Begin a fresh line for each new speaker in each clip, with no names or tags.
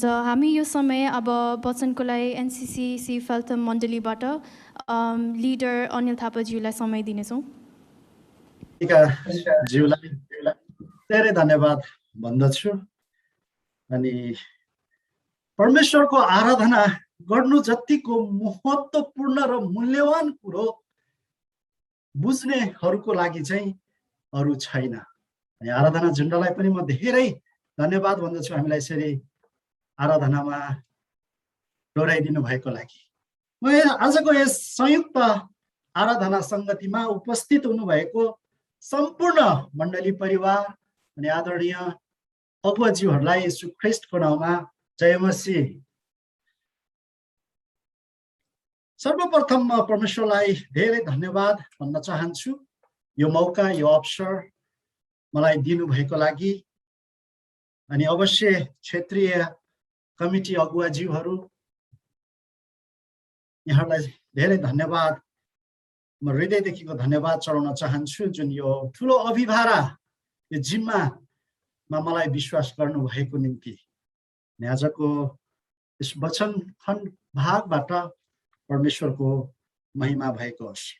हामी यो समय अब वचनको लागि एनसीसी फेल्थम मण्डलीबाट लिडर अनिल थापाज्यूलाई समय दिनेछौँ।
ज्यूलाई धेरै धन्यवाद भन्दछु। अनि परमेश्वरको आराधना गर्नु जतिको महत्त्वपूर्ण र मूल्यवान कुरो बुझ्नेहरूको लागि चाहिँ अरू छैन। अनि आराधना झुन्डलाई पनि म धेरै धन्यवाद भन्दछु हामीलाई यसरी आराधनामा डोराइदिनु भएको लागि। म आजको यस संयुक्त आराधना सङ्गतिमा उपस्थित हुनुभएको सम्पूर्ण मण्डली परिवार अनि आदरणीय अगुवाज्यूहरूलाई येशू ख्रीष्टको नाममा जय मसीह। सर्वप्रथम म परमेश्वरलाई धेरै धन्यवाद भन्न चाहन्छु यो मौका यो अवसर मलाई दिनुभएको लागि। अनि अवश्य क्षेत्रीय कमिटी अगुवाज्यूहरू यहाँलाई धेरै धन्यवाद म हृदयदेखिको धन्यवाद चढाउन चाहन्छु जुन यो ठुलो अभिभारा यो जिम्मामा मलाई विश्वास गर्नुभएको निम्ति। अनि आजको यस वचन खण्ड भागबाट परमेश्वरको महिमा भएको होस्।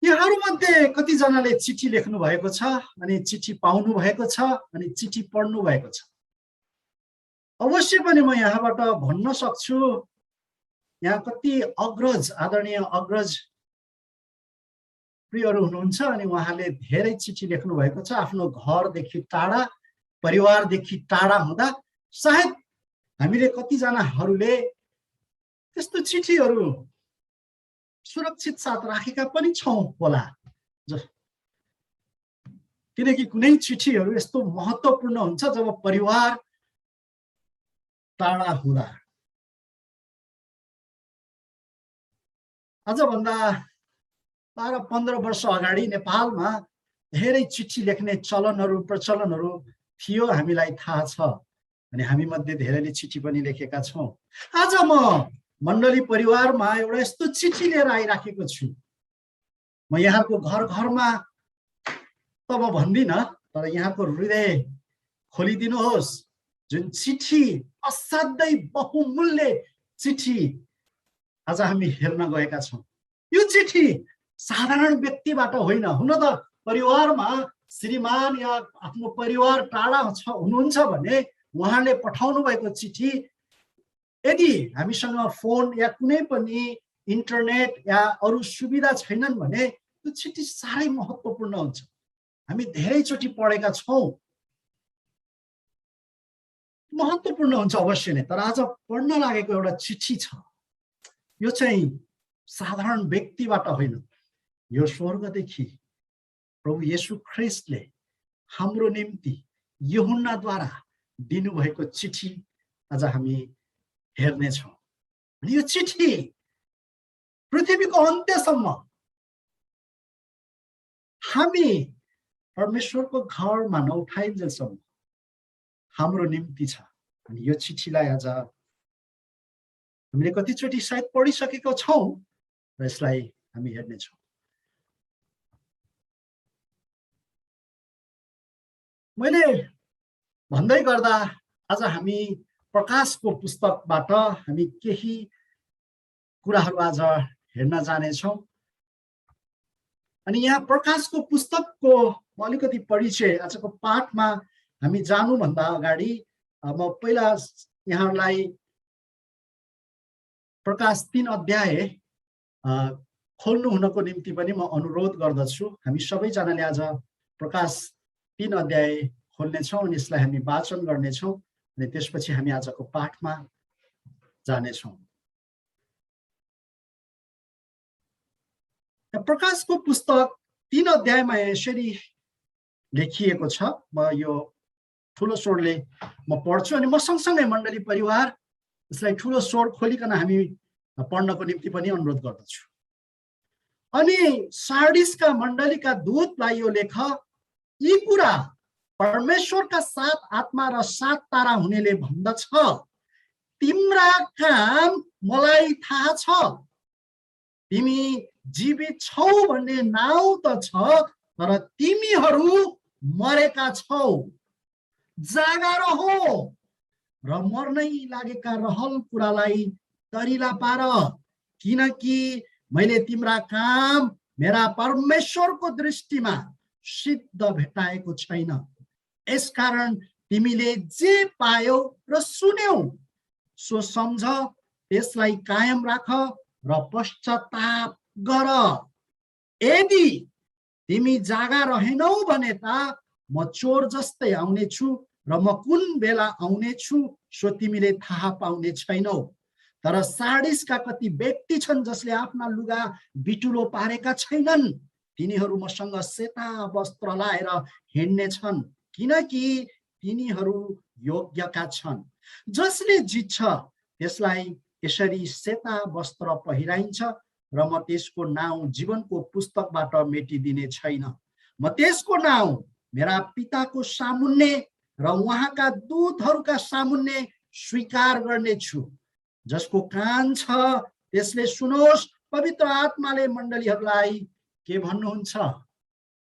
यहाँहरूमध्ये कतिजनाले चिठी लेख्नु भएको छ अनि चिठी पाउनु भएको छ अनि चिठी पढ्नु भएको छ। अवश्य पनि म यहाँबाट भन्न सक्छु यहाँ कति अग्रज आदरणीय अग्रज प्रियहरू हुनुहुन्छ अनि उहाँले धेरै चिठी लेख्नु भएको छ। आफ्नो घरदेखि टाढा परिवारदेखि टाढा हुँदा सायद हामीले कतिजनाहरूले त्यस्तो चिठीहरू सुरक्षित साथ राखेका पनि छौँ होला। किनकि कुनै चिठीहरू यस्तो महत्त्वपूर्ण हुन्छ जब परिवार टाढा हुँदा। आजभन्दा 12-15 वर्ष अगाडि नेपालमा धेरै चिठी लेख्ने प्रचलनहरू थियो, हामीलाई थाहा छ। अनि हामी मध्ये धेरैले चिठी पनि लेखेका छौँ। आज म मण्डली परिवारमा एउटा यस्तो चिठी लिएर आइराखेको छु। म यहाँको घर घरमा तब भन्दिनँ, तर यहाँको हृदय खोलिदिनुहोस्। जुन चिठी असाध्यै बहुमूल्य चिठी आज हामी हेर्न गएका छौँ। यो चिठी साधारण व्यक्तिबाट होइन। हुन त परिवारमा श्रीमान या आफ्नो परिवार टाढा हुनुहुन्छ भने उहाँले पठाउनु भएको चिठी यदि हामीसँग फोन या कुनै पनि इन्टरनेट या अरू सुविधा छैनन् भने त्यो चिठी साह्रै महत्त्वपूर्ण हुन्छ। हामी धेरैचोटि पढेका छौँ, महत्त्वपूर्ण हुन्छ अवश्य नै। तर आज पढ्न लागेको एउटा चिठी छ, यो चाहिँ साधारण व्यक्तिबाट होइन, यो स्वर्गदेखि प्रभु येशू ख्रीष्टले हाम्रो निम्ति यूहन्नाद्वारा दिनुभएको चिठी आज हामी हेर्नेछौँ। अनि यो चिठी पृथ्वीको अन्त्यसम्म हामी परमेश्वरको घरमा नउठाइन्जेलसम्म हाम्रो निम्ति छ। अनि यो चिठीलाई आज हामीले कतिचोटि सायद पढिसकेको छौँ र यसलाई हामी हेर्नेछौँ। मैले भन्दै गर्दा आज हामी प्रकाशको पुस्तकबाट हामी केही कुराहरू आज हेर्न जानेछौँ। अनि यहाँ प्रकाशको पुस्तकको अलिकति परिचय आजको पाठमा हामी जानुभन्दा अगाडि म पहिला यहाँलाई प्रकाश 3 अध्याय खोल्नु हुनको निम्ति पनि म अनुरोध गर्दछु। हामी सबैजनाले आज प्रकाश 3 अध्याय खोल्नेछौँ अनि यसलाई हामी वाचन गर्नेछौँ अनि त्यसपछि हामी आजको पाठमा जानेछौँ। प्रकाशको पुस्तक 3 अध्यायमा यसरी लेखिएको छ। म यो ठुलो स्वरले म पढ्छु अनि म सँगसँगै मण्डली परिवार यसलाई ठुलो स्वर खोलिकन हामी पढ्नको निम्ति पनि अनुरोध गर्दछु। अनि सार्डिसका मण्डलीका दूतलाई यो लेख, यी कुरा परमेश्वरका 7 आत्मा र 7 तारा हुनेले भन्दछ, तिम्रा काम मलाई थाहा छ। तिमी जीवित छौ भन्ने नाउँ त छ, तर तिमीहरू मरेका छौ। जागा रहो र मर्नै लागेका रहल कुरालाई दरिला पार, किनकि मैले तिम्रा काम मेरा परमेश्वरको दृष्टिमा सिद्ध भेटाएको छैन। यसकारण तिमीले जे पायौ र सुन्यौ सो सम्झ, त्यसलाई कायम राख र पश्चाताप गर। यदि तिमी जागा रहेनौ भने त म चोर जस्तै आउनेछु र म कुन बेला आउनेछु सो तिमीले थाहा पाउने छैनौ। तर सार्डिसका कति व्यक्ति छन् जसले आफ्ना लुगा बिटुलो पारेका छैनन्, तिनीहरू मसँग सेता वस्त्र लाएर हिँड्ने छन्, किनकि तिनीहरू योग्यका छन्। जसले जित्छ त्यसलाई यसरी सेता वस्त्र पहिराइन्छ र म त्यसको नाउँ जीवनको पुस्तकबाट मेटिदिने छैन। म त्यसको नाउँ मेरा पिताको सामुन्ने र उहाँका दूतहरूका सामुन्ने स्वीकार गर्नेछु। जसको कान छ त्यसले सुनोस् पवित्र आत्माले मण्डलीहरूलाई के भन्नुहुन्छ।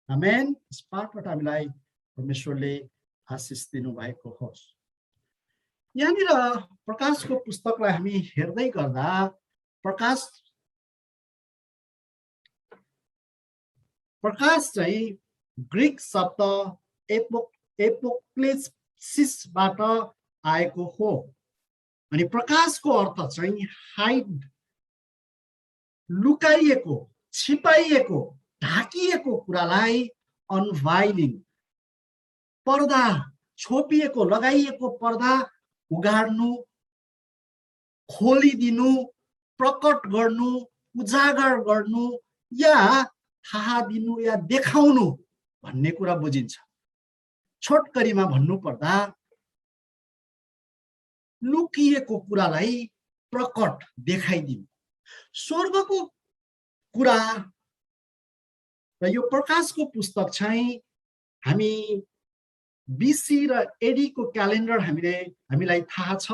आमेन। यस पाठबाट हामीलाई परमेश्वरले आशिष दिनुभएको होस्। यहाँनिर प्रकाशको पुस्तकलाई हामी हेर्दै गर्दा प्रकाश चाहिँ ग्रीक शब्द एपोक्लेसिसबाट आएको हो। अनि प्रकाशको अर्थ चाहिँ हाइड, लुकाइएको, छिपाइएको, ढाकिएको कुरालाई अनभाइलिङ, पर्दा छोपिएको, लगाइएको पर्दा उगाड्नु, खोलिदिनु, प्रकट गर्नु, उजागर गर्नु या थाहा दिनु या देखाउनु भन्ने कुरा बुझिन्छ। छोटकरीमा भन्नुपर्दा लुकिएको कुरालाई प्रकट देखाइदिनु, स्वर्गको कुरा। र यो प्रकाशको पुस्तक चाहिँ हामी बीसी र एडीको क्यालेन्डर हामीलाई थाहा छ,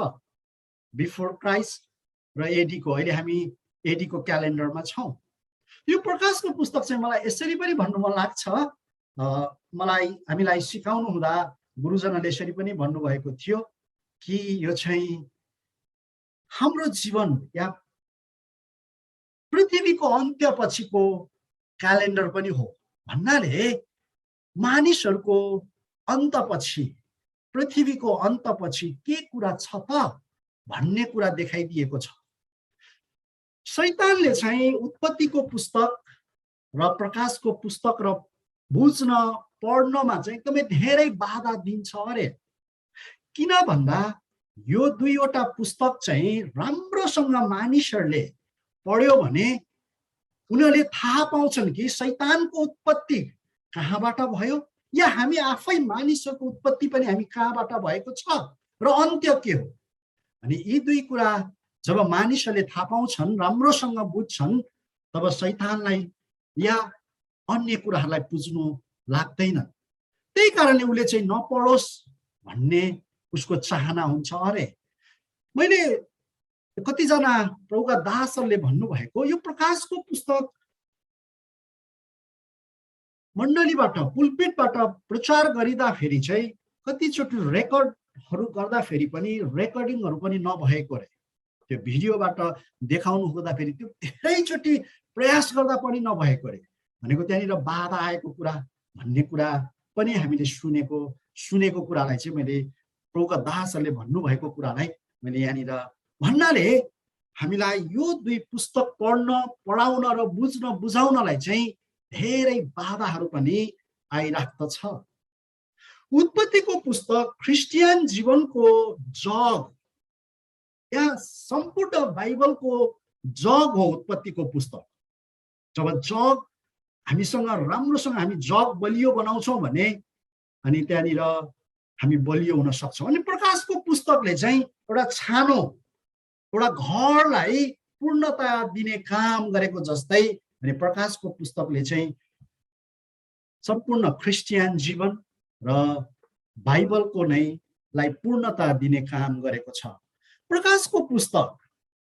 बिफोर क्राइस्ट र एडीको। अहिले हामी एडीको क्यालेन्डरमा छौँ। यो प्रकाशको पुस्तक चाहिँ मलाई यसरी पनि भन्नु मन लाग्छ, हामीलाई सिकाउनु हुँदा गुरुजनले यसरी पनि भन्नुभएको थियो कि यो चाहिँ हाम्रो जीवन या पृथ्वीको अन्त्यपछिको क्यालेन्डर पनि हो। भन्नाले मानिसहरूको अन्तपछि, पृथ्वीको अन्तपछि के कुरा छ त भन्ने कुरा देखाइदिएको छ। शैतानले चाहिँ उत्पत्तिको पुस्तक र प्रकाशको पुस्तक र बुझ्न पढ्नमा चाहिँ एकदमै धेरै बाधा दिन्छ अरे। किन भन्दा यो दुईवटा पुस्तक चाहिँ राम्रोसँग मानिसहरूले पढ्यो भने उनीहरूले थाहा पाउँछन् कि शैतानको उत्पत्ति कहाँबाट भयो या हामी आफै मानिसहरूको उत्पत्ति पनि हामी कहाँबाट भएको छ र अन्त्य के हो। अनि यी दुई कुरा जब मानिसहरूले थाहा पाउँछन्, राम्रोसँग बुझ्छन्, तब शैतानलाई या अन्य कुराहरूलाई बुझ्नु लाग्दैन। त्यही कारणले उसले चाहिँ नपढोस् भन्ने उसको चाहना हुन्छ अरे। मैले कतिजना प्रभुका दासहरूले भन्नुभएको यो प्रकाशको पुस्तक मण्डलीबाट, पुल्पिटबाट प्रचार गरिँदाखेरि चाहिँ कतिचोटि रेकर्डहरू गर्दाखेरि पनि रेकर्डिङहरू पनि नभएको रे। त्यो भिडियोबाट देखाउनु हुँदाखेरि त्यो धेरैचोटि प्रयास गर्दा पनि नभएको रे। भनेको त्यहाँनिर बाधा आएको कुरा भन्ने कुरा पनि हामीले सुनेको कुरालाई चाहिँ मैले प्रभुका दासहरूले भन्नुभएको कुरालाई मैले यहाँनिर भन्नाले हामीलाई यो दुई पुस्तक पढ्न, पढाउन र बुझ्न, बुझाउनलाई चाहिँ धेरै बाधाहरू पनि आइराख्दछ। उत्पत्तिको पुस्तक क्रिस्चियन जीवनको जग या सम्पूर्ण बाइबलको जग हो। उत्पत्तिको पुस्तक जब जग हामीसँग राम्रोसँग हामी जग बलियो बनाउँछौँ भने अनि त्यहाँनिर हामी बलियो हुन सक्छौँ। अनि प्रकाशको पुस्तकले चाहिँ एउटा छानो, एउटा घरलाई पूर्णता दिने काम गरेको जस्तै अनि प्रकाशको पुस्तकले चाहिँ सम्पूर्ण क्रिस्चियन जीवन र बाइबलको लाई पूर्णता दिने काम गरेको छ। प्रकाशको पुस्तक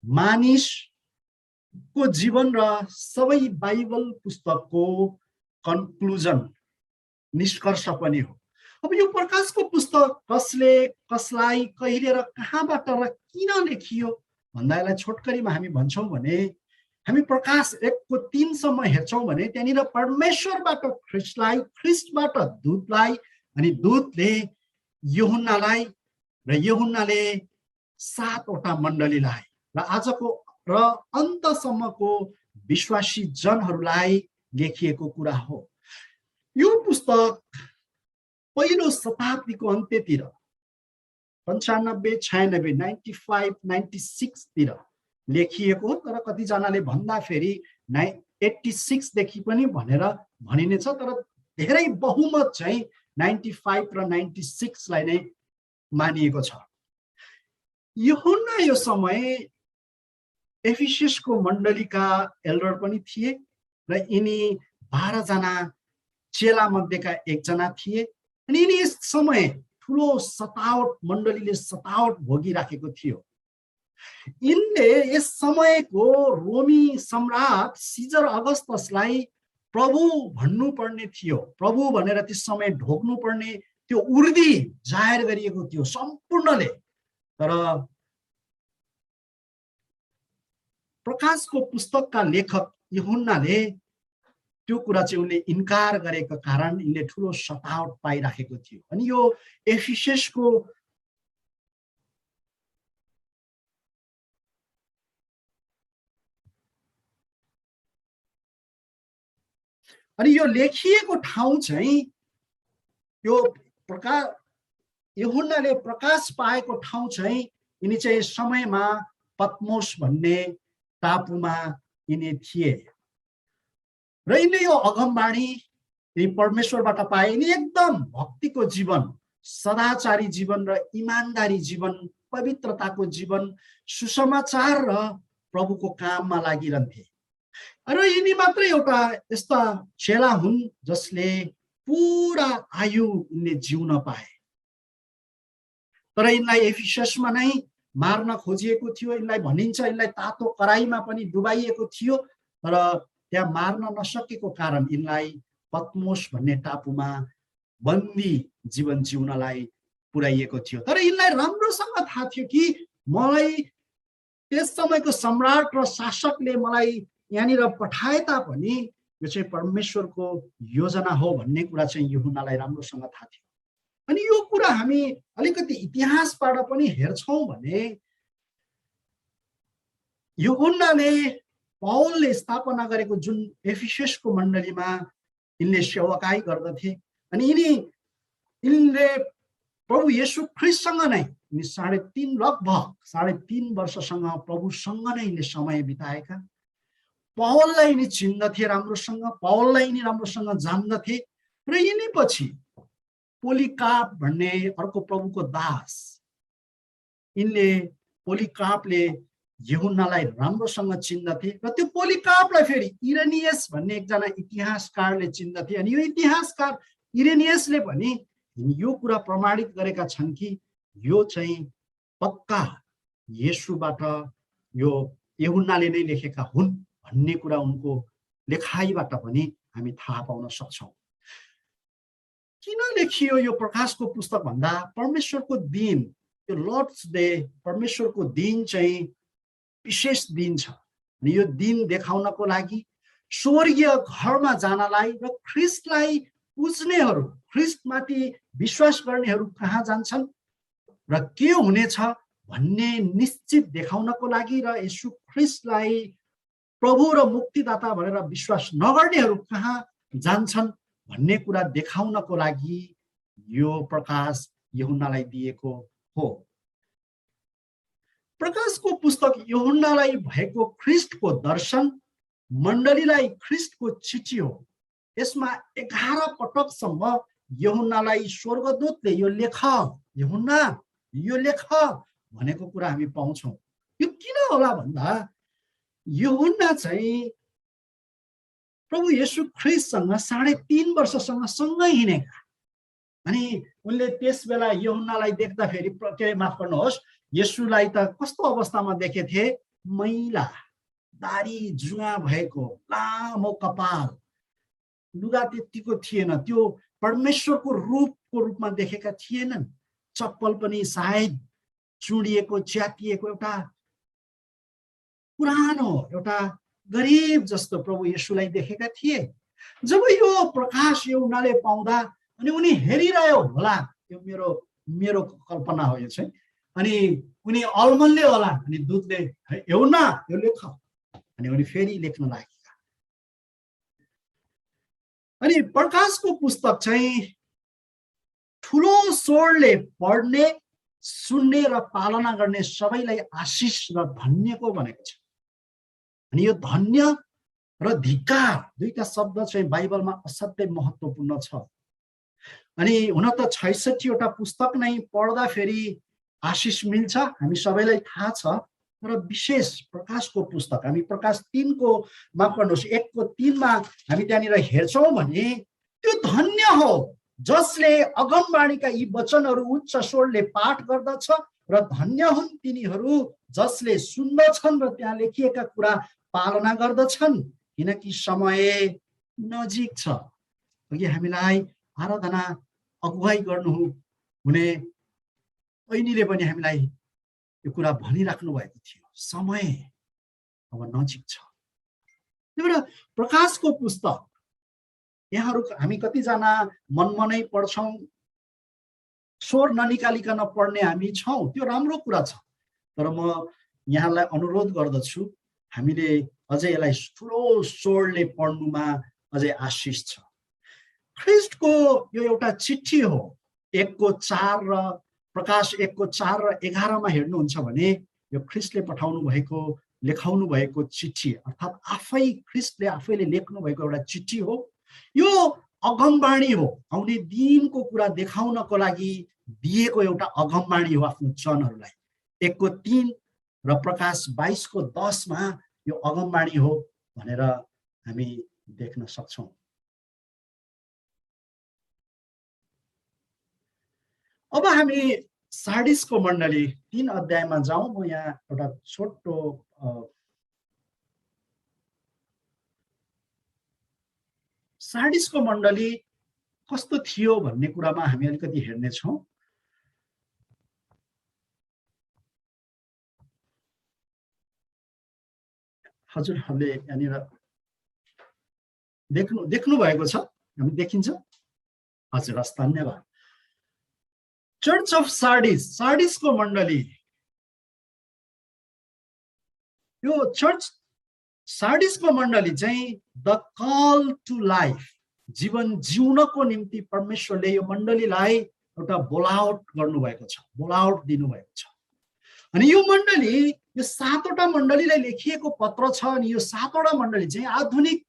मानिसको जीवन र सबै बाइबल पुस्तकको कन्क्लुजन, निष्कर्ष पनि हो। अब यो प्रकाशको पुस्तक कसले, कसलाई, कहिले र कहाँबाट र किन लेखियो भन्दा यसलाई छोटकरीमा हामी भन्छौँ भने हामी प्रकाश 1:3 सम्म हेर्छौँ भने त्यहाँनिर परमेश्वरबाट ख्रिस्टलाई, ख्रिस्टबाट दूतलाई अनि दूतले यूहन्नालाई र यूहन्नाले 7वटा मण्डलीलाई र आजको र अन्तसम्मको विश्वासी जनहरूलाई लेखिएको कुरा हो। यो पुस्तक पहिलो शताब्दीको अन्त्यतिर 95, 96, 95, 96 तिर लेखिएको, तर कतिजनाले भन्दा फेरि 86 देखि पनि भनेर भनिनेछ, तर धेरै बहुमत चाहिँ 95 र 96 लाई नै मानिएको छ। यूहन्ना यो समय एफिससको मण्डलीका एल्डर पनि थिए र यिनी 12 जना चेला मध्येका एकजना थिए अनि यिनी यस समय ठुलो सतावट, मण्डलीले सतावट भोगिराखेको थियो। यिनले यस समयको रोमी सम्राट सिजर अगस्टसलाई प्रभु भन्नुपर्ने थियो, प्रभु भनेर त्यस समय ढोक्नु पर्ने त्यो उर्दी जाहेर गरिएको थियो सम्पूर्णले। तर प्रकाशको पुस्तकका लेखक यूहन्नाले त्यो कुरा चाहिँ उनले इन्कार गरेको कारण यिनले ठुलो सतावट पाइराखेको थियो। अनि यो एफिससको अनि यो लेखिएको ठाउँ चाहिँ यो प्रकाश यूहन्नाले प्रकाश पाएको ठाउँ चाहिँ यिनी चाहिँ समयमा पत्मोस भन्ने टापुमा यिनी थिए र यिनले यो अगमबाणी परमेश्वरबाट पाए। यिनी एकदम भक्तिको जीवन, सदाचारी जीवन र इमानदारी जीवन, पवित्रताको जीवन, सुसमाचार र प्रभुको काममा लागिरहन्थे। र यिनी मात्र एउटा यस्ता चेला हुन् जसले पुरा आयु यिनले जिउन पाए। तर यिनलाई एफिससमा नै मार्न खोजिएको थियो। यिनलाई भनिन्छ यिनलाई तातो कराईमा पनि डुबाइएको थियो, तर त्यहाँ मार्न नसकेको कारण यिनलाई पत्मोस भन्ने टापुमा बन्दी जीवन जिउनलाई पुर्याइएको थियो। तर यिनलाई राम्रोसँग थाहा थियो कि मलाई त्यस समयको सम्राट र शासकले मलाई यहाँनिर पठाए तापनि यो चाहिँ परमेश्वरको योजना हो भन्ने कुरा चाहिँ यूहन्नालाई राम्रोसँग थाहा थियो। अनि यो कुरा हामी अलिकति इतिहासबाट पनि हेर्छौँ भने यूहन्नाले पौलले स्थापना गरेको जुन एफिससको मण्डलीमा यिनले सेवकाई गर्दथे अनि यिनले प्रभु येशू ख्रिस्टसँग नै लगभग 3.5 वर्षसँग प्रभुसँग नै यिनले समय बिताएका। पौललाई यिनी चिन्दथे राम्रोसँग, पौललाई यिनी राम्रोसँग जान्दथे र यिनी पछि पोलिकाप भन्ने अर्को प्रभुको दास, यिनले पोलिकापले यूहन्नालाई राम्रोसँग चिन्दथे र त्यो पोलिकापलाई फेरि इरेनियस भन्ने एकजना इतिहासकारले चिन्दथे। अनि यो इतिहासकार इरेनियसले पनि यो कुरा प्रमाणित गरेका छन् कि यो चाहिँ पक्का येशूबाट यो यूहन्नाले नै लेखेका हुन् भन्ने कुरा उनको लेखाइबाट पनि हामी थाहा पाउन सक्छौँ। किन लेखियो यो प्रकाशको पुस्तक भन्दा परमेश्वरको दिन, यो लर्ड्स डे, परमेश्वरको दिन चाहिँ विशेष दिन छ। अनि यो दिन देखाउनको लागि स्वर्गीय घरमा जानलाई र ख्रिस्टलाई पुज्नेहरू, ख्रिस्टमाथि विश्वास गर्नेहरू कहाँ जान्छन् र के हुनेछ भन्ने निश्चित देखाउनको लागि र येशू ख्रिस्टलाई प्रभु र मुक्तिदाता भनेर विश्वास नगर्नेहरू कहाँ जान्छन् भन्ने कुरा देखाउनको लागि यो प्रकाश यूहन्नालाई दिएको हो। प्रकाशको पुस्तक यूहन्नालाई भएको ख्रिस्टको दर्शन, मण्डलीलाई ख्रिस्टको चिठी हो। यसमा 11 पटकसम्म यूहन्नालाई स्वर्गदूतले यो लेख, यूहन्ना यो लेख भनेको कुरा हामी पाउँछौँ। यो किन होला भन्दा यूहन्ना चाहिँ प्रभु येशू ख्रिस्टसँग 3.5 वर्षसँग सँगै हिँडेका। अनि उनले त्यस बेला यूहन्नालाई देख्दाखेरि माफ गर्नुहोस्, येशूलाई त कस्तो अवस्थामा देखेथे? मैला, दारी जुवा भएको, लामो कपाल, लुगा त्यतिको थिएन, त्यो परमेश्वरको रूप को रूपमा देखेका थिएनन्। चप्पल पनि सायद चुडिएको च्यातिएको एउटा पुरानो एउटा गरिब जस्तो प्रभु येशूलाई देखेका थिए। जब यो प्रकाश यो उनीहरूले पाउँदा अनि उनी हेरिरह्यो होला, यो मेरो कल्पना हो यो चाहिँ, अनि उनी अलमल्ले होला, अनि दूतले एउना यो लेख, अनि उनी फेरि लेख्न लागेका। अनि प्रकाशको पुस्तक चाहिँ ठुलो स्वरले पढ्ने, सुन्ने र पालना गर्ने सबैलाई आशिष र धन्यको भनेको छ। अनि यो धन्य र धिक्कार दुईटा शब्द चाहिँ बाइबलमा असाध्यै महत्त्वपूर्ण छ। अनि हुन त 66 वटा पुस्तक नै पढ्दा फेरि आशिष मिल्छ, हामी सबैलाई थाहा छ। तर विशेष प्रकाशको पुस्तक, हामी प्रकाश 3 को माफ गर्नुहोस् 1 को 3 मा हामी त्यहाँनिर हेर्छौँ भने त्यो धन्य हो जसले अगमबाणीका यी वचनहरू उच्च स्वरले पाठ गर्दछ, र धन्य हुन् तिनीहरू जसले सुन्दछन् र त्यहाँ लेखिएका कुरा पालना गर्दछन्, किनकि समय नजिक छ। अघि हामीलाई आराधना अगुवाई गर्नु हुने बहिनीले पनि हामीलाई यो कुरा भनिराख्नु भएको थियो, समय अब नजिक छ। त्यही भएर प्रकाशको पुस्तक यहाँहरू हामी कतिजना मनमनै पढ्छौँ, स्वर ननिकालिकन पढ्ने हामी छौँ, त्यो राम्रो कुरा छ। तर म यहाँलाई अनुरोध गर्दछु, हामीले अझै यसलाई ठुलो स्वरले पढ्नुमा अझै आशिष छ। ख्रिस्टको यो एउटा चिठी हो। 1 को 4 र प्रकाश 1 को 4 र 11 मा हेर्नुहुन्छ भने यो ख्रिस्टले पठाउनु भएको, लेखाउनु भएको चिठी, अर्थात् आफै ख्रिस्टले आफैले लेख्नु भएको एउटा चिठी हो। यो अगमबाणी हो, आउने दिनको कुरा देखाउनको लागि दिएको एउटा अगमबाणी हो आफ्नो जनहरूलाई। 1 को 3 र प्रकाश 22 को 10 मा यो अगमबाणी हो भनेर हामी देख्न सक्छौँ। अब हामी सार्डिसको मण्डली 3 अध्यायमा जाउँ। म यहाँ एउटा छोटो सार्डिसको मण्डली कस्तो थियो भन्ने कुरामा हामी अलिकति हेर्नेछौँ। हजुरहरूले यहाँनिर देख्नु भएको छ, हामी देखिन्छ? हजुर, हस्, धन्यवाद। चर्च अफ सार्डिस, सार्डिसको मण्डली, यो चर्च सार्डिसको मण्डली चाहिँ द कल टु लाइफ, जीवन जिउनको निम्ति परमेश्वरले यो मण्डलीलाई एउटा बोलावट गर्नुभएको छ, बोलावट दिनुभएको छ। अनि यो मण्डली, यो 7 वटा मण्डलीलाई लेखिएको पत्र छ। अनि यो 7 वटा मण्डली चाहिँ आधुनिक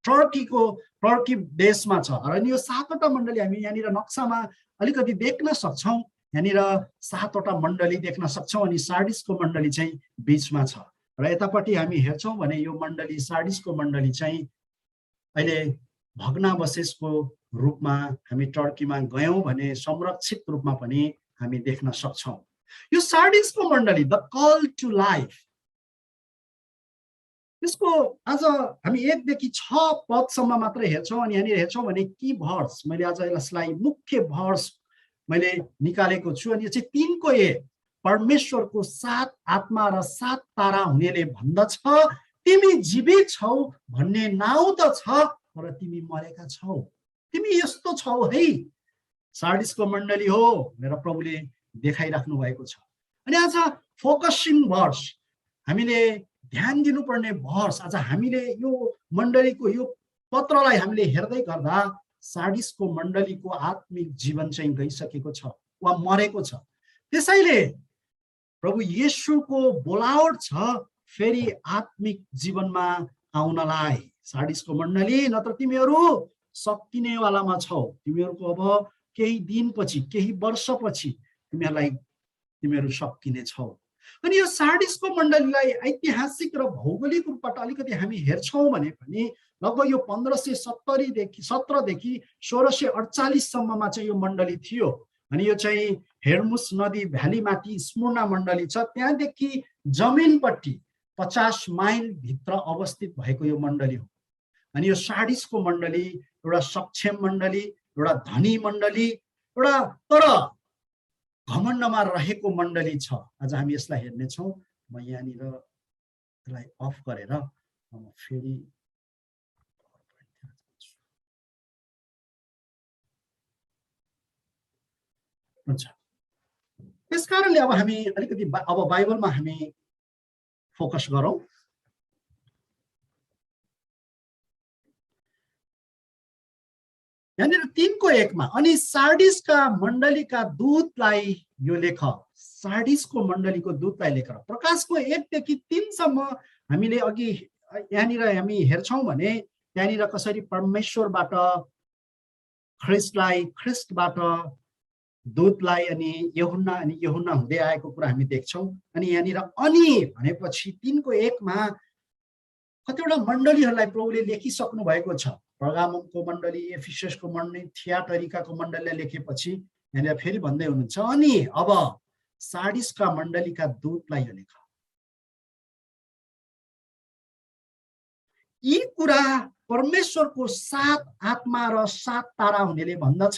टर्की देशमा छ। अनि यो 7 वटा मण्डली हामी यहाँनिर नक्सामा अलिकति देख्न सक्छौँ। यहाँनिर 7 वटा मण्डली देख्न सक्छौँ, अनि सार्डिसको मण्डली चाहिँ बीचमा छ। र यतापट्टि हामी हेर्छौँ भने यो मण्डली, सार्डिसको मण्डली चाहिँ अहिले भग्नावशेषको रूपमा हामी टर्कीमा गयौँ भने संरक्षित रूपमा पनि हामी देख्न सक्छौँ। यो सार्डिसको मण्डली द कल टु लाइफ, यसको आज हामी 1 देखि 6 पदसम्म मात्र हेर्छौँ। अनि यहाँनिर हेर्छौँ भने की भर्स, मैले आज यसलाई मुख्य भर्स मैले निकालेको छु। अनि यो चाहिँ 3 को 1, परमेश्वरको 7 आत्मा र 7 तारा हुनेले भन्दछ, तिमी जीवित छौ भन्ने नाउँ त छ, तर तिमी मरेका छौ, तिमी यस्तो छौ है। सार्डिसको मण्डली हो भनेर प्रभुले देखाइराख्नु भएको छ। अनि आज फोकसिङ भर्स, हामीले ध्यान दिनुपर्ने भर्स, आज हामीले यो मण्डलीको यो पत्रलाई हामीले हेर्दै गर्दा सार्डिसको मण्डलीको आत्मिक जीवन चाहिँ गइसकेको छ वा मरेको छ। त्यसैले प्रभु येशूको बोलावट छ फेरि आत्मिक जीवनमा आउनलाई। सार्डिसको मण्डली, नत्र तिमीहरू सकिनेवालामा छौ, तिमीहरूको अब केही दिनपछि, केही वर्षपछि तिमीहरू सकिने छौ। अनि यो सार्डिसको मण्डलीलाई ऐतिहासिक र भौगोलिक रूपबाट अलिकति हामी हेर्छौँ भने पनि लगभग यो 1517 देखि 1648 सम्ममा चाहिँ यो मण्डली थियो। अनि यो चाहिँ हेर्मुस नदी भ्यालीमाथि स्मुर्ना मण्डली छ, त्यहाँदेखि जमिनपट्टि 50 माइल भित्र अवस्थित भएको यो मण्डली हो। अनि यो सार्डिसको मण्डली एउटा सक्षम मण्डली, एउटा धनी मण्डली, एउटा तर घमण्डमा रहेको मण्डली छ। आज हामी यसलाई हेर्नेछौँ। म यहाँनिर यसलाई अफ गरेर म फेरि हुन्छ। त्यसकारणले अब हामी अलिकति अब बाइबलमा हामी फोकस गरौँ। यहाँनिर 3:1 मा अनि सार्डिसका मण्डलीका दूतलाई यो लेख। सार्डिसको मण्डलीको दूतलाई लेख। प्रकाशको 1 देखि 3 सम्म हामीले अघि यहाँनिर हामी हेर्छौँ भने त्यहाँनिर कसरी परमेश्वरबाट ख्रिस्टबाट दूतलाई अनि यूहन्ना हुँदै आएको कुरा हामी देख्छौँ। अनि यहाँनिर अनि भनेपछि 3:1 मा कतिवटा मण्डलीहरूलाई प्रभुले लेखिसक्नु भएको छ। पर्गामुमको मण्डली, एफिससको मण्डली, थियातरिकाको मण्डलीलाई लेखेपछि यहाँनिर फेरि भन्दै हुनुहुन्छ अनि अब सार्डिसका मण्डलीका दूतलाई यो लेख। यी कुरा परमेश्वरको 7 आत्मा र 7 तारा हुनेले भन्दछ,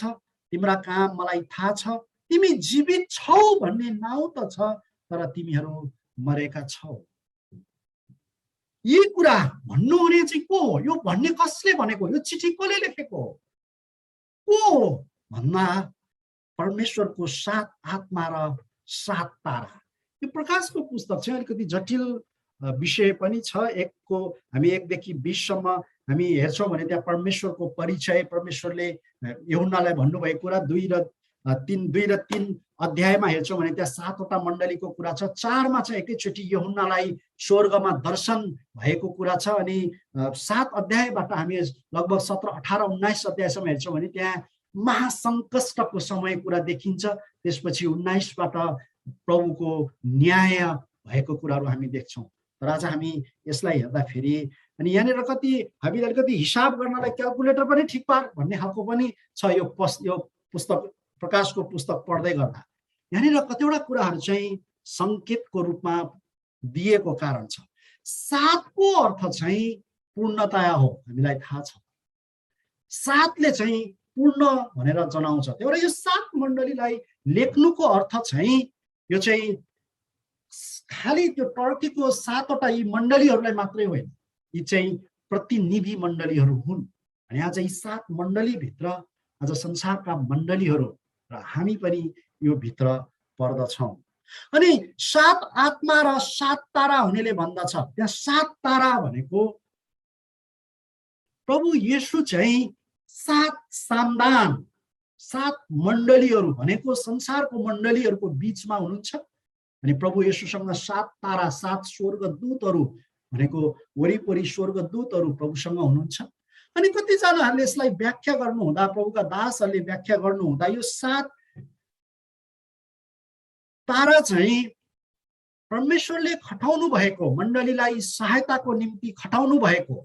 तिम्रा काम मलाई थाहा छ, तिमी जीवित छौ भन्ने नाउँ त छ, तर तिमीहरू मरेका छौ। यी कुरा भन्नुहुने चाहिँ को हो? यो भन्ने कसले भनेको? यो चिठी कसले लेखेको? को भन्दा परमेश्वरको 7 आत्मा र 7 तारा। यो प्रकाशको पुस्तक चाहिँ अलिकति जटिल विषय पनि छ। हामी 1 देखि 20 सम्म हामी हेर्छौँ भने त्यहाँ परमेश्वरको परिचय, परमेश्वरले यूहन्नालाई भन्नुभएको कुरा 2 र 3 अध्यायमा हेर्छौँ भने त्यहाँ 7वटा मण्डलीको कुरा छ। 4 मा चाहिँ एकैचोटि यूहन्नालाई स्वर्गमा दर्शन भएको कुरा छ। अनि 7 अध्यायबाट हामी लगभग 17, 18, 19 अध्यायसम्म हेर्छौँ भने त्यहाँ महासङ्कष्टको समय कुरा देखिन्छ। त्यसपछि 19बाट प्रभुको न्याय भएको कुराहरू हामी देख्छौँ। तर आज हामी यसलाई हेर्दाखेरि अनि यहाँनिर हामीले अलिकति हिसाब गर्नलाई क्यालकुलेटर पनि ठिक पार भन्ने खालको पनि छ। यो पुस्तक प्रकाशको पुस्तक पढ्दै गर्दा यहाँनिर कतिवटा कुराहरू चाहिँ सङ्केतको रूपमा दिएको कारण छ। 7 को अर्थ चाहिँ पूर्णता हो, हामीलाई थाहा छ। 7 ले चाहिँ पूर्ण भनेर जनाउँछ। त्यही भएर यो 7 मण्डलीलाई लेख्नुको अर्थ चाहिँ यो चाहिँ खालि त्यो टर्कीको 7वटा यी मण्डलीहरूलाई मात्रै होइन, यी चाहिँ प्रतिनिधि मण्डलीहरू हुन्। अनि आज यी 7 मण्डलीभित्र आज संसारका मण्डलीहरू र हामी पनि यो भित्र पर्दछौँ। अनि 7 आत्मा र 7 तारा हुनेले भन्दछ। त्यहाँ 7 तारा भनेको प्रभु येशू चाहिँ 7 सामदान, 7 मण्डलीहरू भनेको संसारको मण्डलीहरूको बीचमा हुनुहुन्छ। अनि प्रभु येशूसँग 7 तारा, 7 स्वर्गदूतहरू भनेको वरिपरि स्वर्गदूतहरू प्रभुसँग हुनुहुन्छ। अनि कतिजनाहरूले यसलाई व्याख्या गर्नुहुँदा, प्रभुका दासहरूले व्याख्या गर्नुहुँदा यो 7 तारा चाहिँ परमेश्वरले खटाउनु भएको, मण्डलीलाई सहायताको निम्ति खटाउनु भएको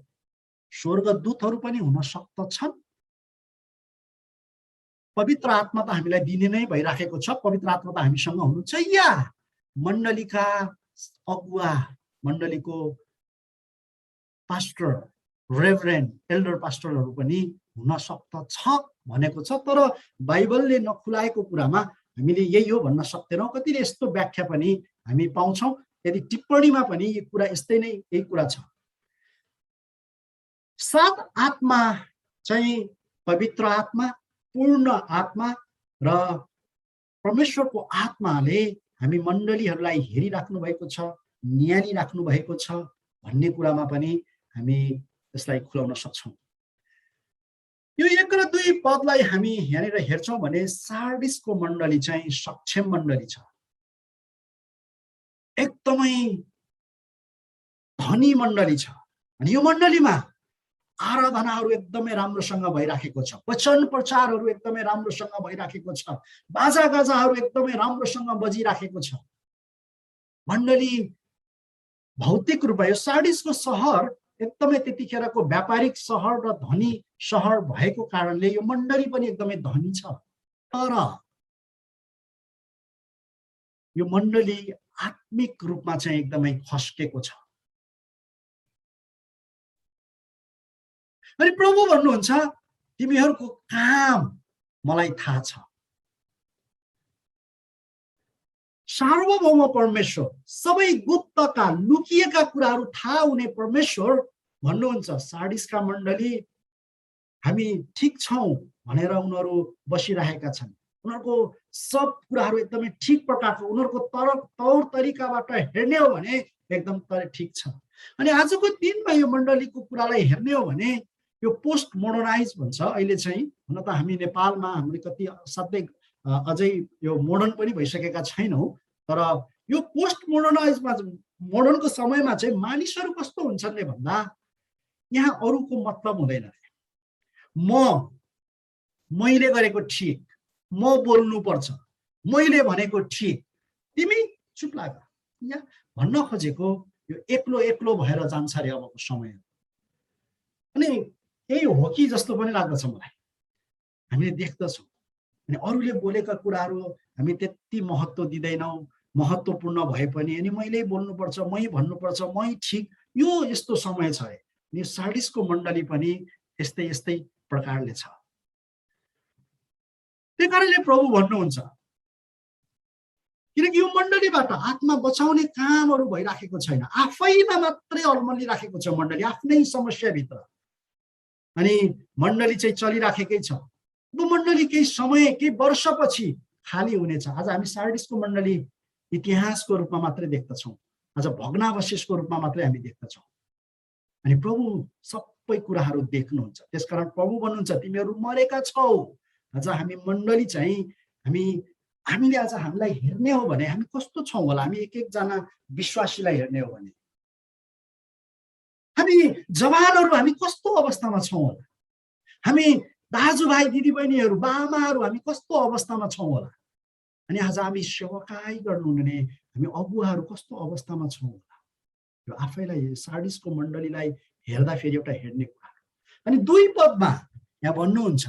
स्वर्गदूतहरू पनि हुन सक्दछन्। पवित्र आत्मा त हामीलाई दिने नै भइराखेको छ, पवित्र आत्मा त हामीसँग हुनुहुन्छ, या मण्डलीका अगुवा, मण्डलीको पास्टर, रेभरेन्ड, एल्डर पास्टरहरू पनि हुन सक्दछ भनेको छ। तर बाइबलले नखुलाएको कुरामा हामीले यही हो भन्न सक्दैनौँ। कतिले यस्तो व्याख्या पनि हामी पाउँछौँ। यदि टिप्पणीमा पनि यो कुरा यस्तै नै यही कुरा छ। 7 आत्मा चाहिँ पवित्र आत्मा, पूर्ण आत्मा र परमेश्वरको आत्माले हामी मण्डलीहरूलाई हेरिराख्नु भएको छ, न्यानी राख्नु भएको छ भन्ने कुरामा पनि हामी यसलाई खुलाउन सक्छौँ। यो 1 र 2 पदलाई हामी यहाँनिर हेर्छौँ भने सार्डिसको मण्डली चाहिँ सक्षम मण्डली छ, एकदमै धनी मण्डली छ। अनि यो मण्डलीमा आराधनाहरू एकदमै राम्रोसँग भइराखेको छ, वचन प्रचारहरू एकदमै राम्रोसँग भइराखेको छ, बाजा गाजाहरू एकदमै राम्रोसँग बजिराखेको छ। मण्डली भौतिक रूपमा यो सार्डिसको सहर एकदमै त्यतिखेरको व्यापारिक सहर र धनी सहर भएको कारणले यो मण्डली पनि एकदमै धनी छ। तर यो मण्डली आत्मिक रूपमा चाहिँ एकदमै खस्केको छ। अनि प्रभु भन्नुहुन्छ तिमीहरूको काम मलाई थाहा छ, सार्वभौम परमेश्वर, सबै गुप्तका लुकिएका कुराहरू थाहा हुने परमेश्वर भन्नुहुन्छ सार्डिसका मण्डली हामी ठिक छौं भनेर उनीहरू बसिरहेका छन्। उनीहरूको सब कुराहरू एकदमै ठिक प्रकारको, उनीहरूको तौर तरिकाबाट हेर्ने हो भने एकदम ठिक छ। अनि आजको दिनमा यो मण्डलीको कुरालाई हेर्ने हो भने यो पोस्ट मोडर्नाइज भन्छ। अहिले चाहिँ हुन त हामी नेपालमा हामीले कति साथै अझै यो मोडर्न पनि भइसकेका छैनौँ, तर यो पोस्ट मोडर्नाइजमा मोडर्नको समयमा चाहिँ मानिसहरू कस्तो हुन्छन् भन्दा यहाँ अरूको मतलब हुँदैन। मैले गरेको ठिक, म बोल्नुपर्छ, मैले भनेको ठिक, तिमी चुप लाग, यहाँ भन्न खोजेको यो एक्लो एक्लो भएर जान्छ रे अबको समय। अनि यही हो कि जस्तो पनि लाग्दछ मलाई। हामीले देख्दछौँ अनि अरूले बोलेका कुराहरू हामी त्यति महत्त्व दिँदैनौँ, महत्त्वपूर्ण भए पनि अनि मैले बोल्नुपर्छ, मै भन्नुपर्छ, मै ठिक, यो यस्तो समय छ। अनि सार्डिसको मण्डली पनि यस्तै यस्तै प्रकारले छ। त्यही कारणले प्रभु भन्नुहुन्छ, किनकि यो मण्डलीबाट आत्मा बचाउने कामहरू भइराखेको छैन, आफैमा मात्रै अल्मलिराखेको छ मण्डली आफ्नै समस्याभित्र। अनि मण्डली चाहिँ चलिराखेकै छ। यो मण्डली केही समय, केही वर्षपछि खाली हुनेछ। आज हामी सार्डिसको मण्डली इतिहासको रूपमा मात्रै देख्दछौँ, आज भग्नावशेषको रूपमा मात्रै हामी देख्दछौँ। अनि प्रभु सबै कुराहरू देख्नुहुन्छ। त्यसकारण प्रभु भन्नुहुन्छ तिमीहरू मरेका छौ। आज हामी मण्डली चाहिँ हामीले आज हामीलाई हेर्ने हो भने हामी कस्तो छौँ होला? हामी एक एकजना विश्वासीलाई हेर्ने हो भने हामी जवानहरू हामी कस्तो अवस्थामा छौँ होला? हामी दाजुभाइ दिदीबहिनीहरू बाआमाहरू हामी कस्तो अवस्थामा छौँ होला? अनि आज हामी सेवकाई गर्नुहुने हामी अगुवाहरू कस्तो अवस्थामा छौँ होला? यो आफैलाई सार्डिसको मण्डलीलाई हेर्दा फेरि एउटा हेर्ने कुरा। अनि 2 पदमा यहाँ भन्नुहुन्छ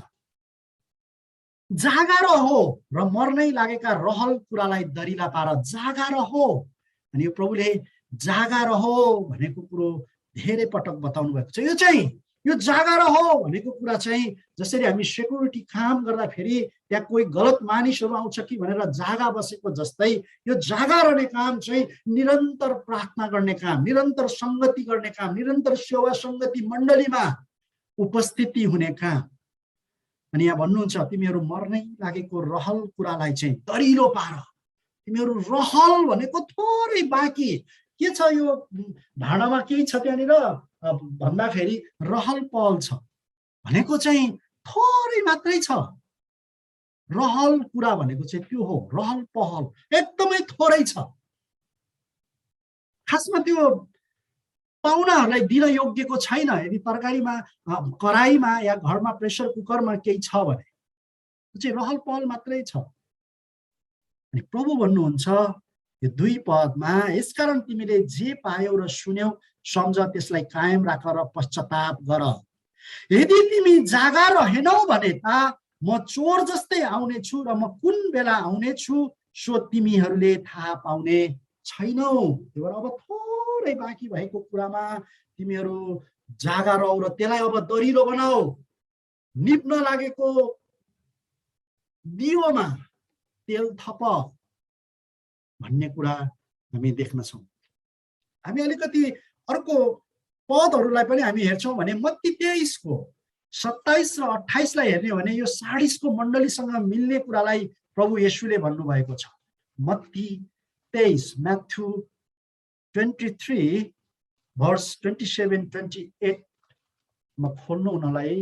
जागा रहो र मर्नै लागेका रहल कुरालाई दरिला पार, जागा रहो। अनि यो प्रभुले जागा रहो भनेको कुरो धेरै पटक बताउनु भएको छ। यो जागा रहो भनेको कुरा चाहिँ जसरी हामी सेक्युरिटी काम गर्दा फेरि त्यहाँ कोही गलत मानिसहरू आउँछ कि भनेर जागा बसेको जस्तै यो जागा रहने काम चाहिँ निरन्तर प्रार्थना गर्ने काम, निरन्तर संगति गर्ने काम, निरन्तर सेवा संगति मण्डलीमा उपस्थिति हुने काम। अनि यहाँ भन्नुहुन्छ तिमीहरू मर्नै लागेको रहल कुरालाई चाहिँ दरिलो पार। तिमीहरू रहल भनेको थोरै बाँकी के छ, यो भाँडामा केही छ त्यहाँनिर भन्दाखेरि रहल पहल छ भनेको चाहिँ थोरै मात्रै छ। रहल कुरा भनेको चाहिँ त्यो हो, रहल पहल एकदमै थोरै छ। खासमा त्यो पाहुनाहरूलाई दिन योग्यको छैन। यदि तरकारीमा, कराईमा या घरमा प्रेसर कुकरमा केही छ भने चाहिँ रहल पहल मात्रै छ। अनि प्रभु भन्नुहुन्छ यो 2 पदमा यसकारण तिमीले जे पायौ र सुन्यौ सम्झ, त्यसलाई कायम राख र पश्चाताप गर। यदि तिमी जागा रहेनौ भने त म चोर जस्तै आउने छु र म कुन बेला आउने छु सो तिमीहरूले थाहा पाउने छैनौ। त्यही भएर अब थोरै बाँकी भएको कुरामा तिमीहरू जागा रह र त्यसलाई अब दरिलो बनाऊ। निप्न लागेको दियोमा तेल थप भन्ने कुरा हामी देख्नछौँ। हामी अलिकति अर्को पदहरूलाई पनि हामी हेर्छौँ भने मत्ती 23 को 27 र 28 लाई हेर्ने हो भने यो सार्डिसको मण्डलीसँग मिल्ने कुरालाई प्रभु येशूले भन्नुभएको छ। मत्ती 23, म्याथ्यु 23 भर्स 27-28 म खोल्नु हुनलाई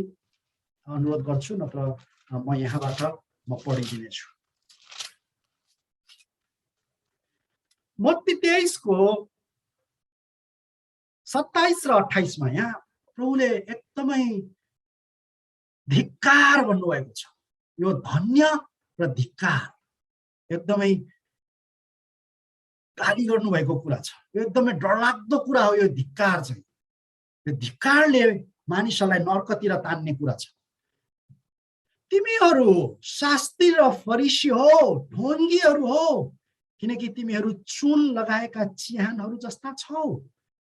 अनुरोध गर्छु, नत्र म यहाँबाट म पढिदिनेछु। मत्ती 23 को 27 र 28 मा यहाँ प्रभुले एकदमै धिक्कार भन्नुभएको छ। यो धन्य र धिक्कार एकदमै गाली गर्नुभएको कुरा छ। यो एकदमै डरलाग्दो कुरा हो। यो धिक्कार चाहिँ, यो धिक्कारले मानिसहरूलाई नर्कतिर तान्ने कुरा छ। तिमीहरू शास्त्री र फरिसी हो, ढोंगीहरू हो, किनकि तिमीहरू चुन लगाएका चिहानहरू जस्ता छौ,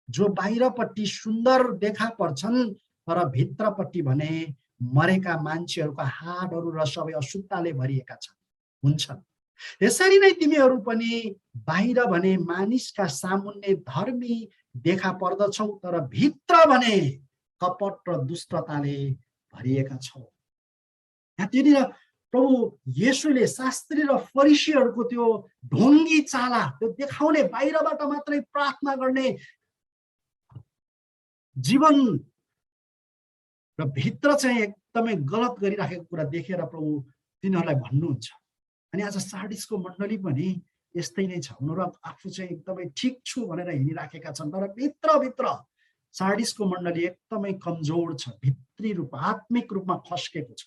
जो बाहिरपट्टि सुन्दर देखा पर्छन् तर भित्रपट्टि भने मरेका मान्छेहरूका हाडहरू र सबै अशुद्धताले भरिएका हुन्छन्। यसरी नै तिमीहरू पनि बाहिर भने मानिसका सामुन्ने धर्मी देखा पर्दछौ, तर भित्र भने कपट र दुष्टताले भरिएका छौ। यहाँ त्यहाँनिर प्रभु येशूले शास्त्री र फरिसीहरूको त्यो ढोङ्गी चाला, त्यो देखाउने बाहिरबाट मात्रै प्रार्थना गर्ने जीवन र भित्र चाहिँ एकदमै गलत गरिराखेको कुरा देखेर प्रभु तिनीहरूलाई भन्नुहुन्छ। अनि आज सार्डिसको मण्डली पनि यस्तै नै छ। उनीहरू आफू चाहिँ एकदमै ठिक छु भनेर हिँडिराखेका छन्, तर भित्रभित्र सार्डिसको मण्डली एकदमै कमजोर छ, भित्री रूपमा आत्मिक रूपमा खस्केको छ।